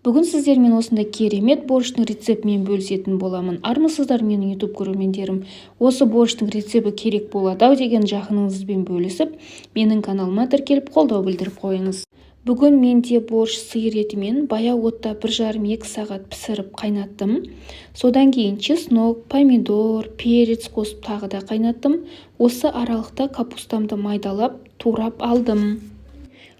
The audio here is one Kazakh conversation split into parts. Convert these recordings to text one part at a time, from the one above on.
Бүгін сіздермен осындай керемет борщтың рецептімен бөлісетін боламын. Армысыздар менің YouTube көрермендерім. Осы борщтың рецебі керек болады деген жақыныңызбен бөлісіп, менің каналыма тіркеліп қолдау білдіріп қойыңыз. Бүгін менде борщ сиыр етімен баяу отта 1,5-2 сағат пісіріп қайнаттым. Содан кейін чеснок, помидор, перец қосып тағы да қайнаттым. Осы аралықта капустамды майдалап, турап алдым.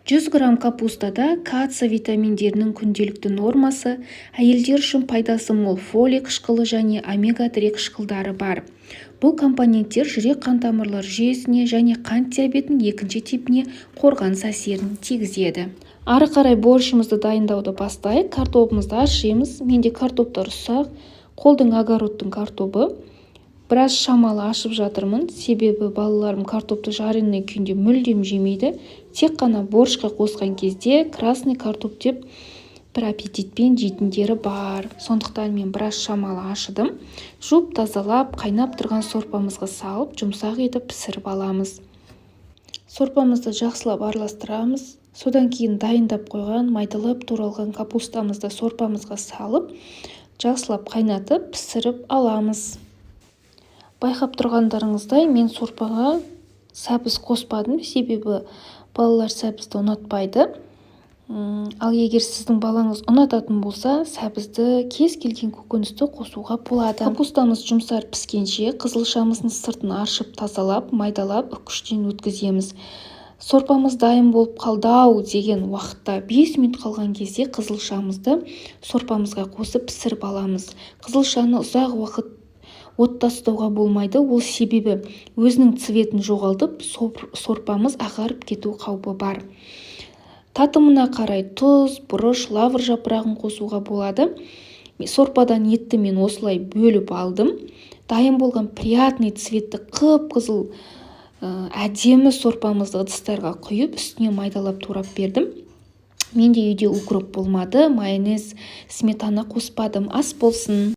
100 грамм капустада кальций витаминдерінің күнделікті нормасы, әйелдер үшін пайдасы мол фолий қышқылы және омега-3 қышқылдары бар. Бұл компоненттер жүрек-қан тамырлары жүйесіне және қант диабетінің 2-ші типіне қорғаныс әсерін тигізеді. Ары қарай борщымызды дайындауды бастайық. Картопымызды ашимыз. Менде картоптар ұсақ, қолдың огородтың картобы. Біраз шамалы ашып жатырмын, себебі балаларым картопты жареный күйінде мүлдем жемейді. Тек қана борщқа қосқан кезде красный картоп деп бір аппетитпен жейтіндері бар. Сондықтан мен біраз шамалы ашыдым. Жуып тазалап, қайнап тұрған сорпамызға салып, жұмсақ етіп пісіріп аламыз. Сорпамызды жақсылап араластырамыз. Содан кейін дайындап қойған майдалап туралған капустамызды сорпамызға салып, жақсылап қайнатып пісіріп аламыз. Байқап тұрғандарыңыздай, мен сорпаға сәбіз қоспадым, себебі балалар сәбізді ұнатпайды. Ал егер сіздің балаңыз ұнататын болса, сәбізді кез келген көкөністі қосуға болады. Капустамыз жұмсар піскенше қызылшамыздың сыртын аршып тазалап, майдалап, үккіштен өткіземіз. Сорпамыз дайын болып қалды деген уақытта 5 минут қалған кезде қызылшамызды сорпамызға қосып пісіріп аламыз. Қызылшаны ұзақ уақыт отта ұстауға болмайды, ол себебі өзінің цветін жоғалтып, сорпамыз ағарып кету қаупі бар. Татымына қарай тұз, бұрыш, лавр жапырағын қосуға болады. Сорпадан етті мен осылай бөліп алдым. Дайын болған приятный цветті қып-қызыл әдемі сорпамызды ыдыстарға құйып, үстіне майдалап турап бердім. Менде үйде укроп болмады, майонез, сметана қоспадым. Ас болсын.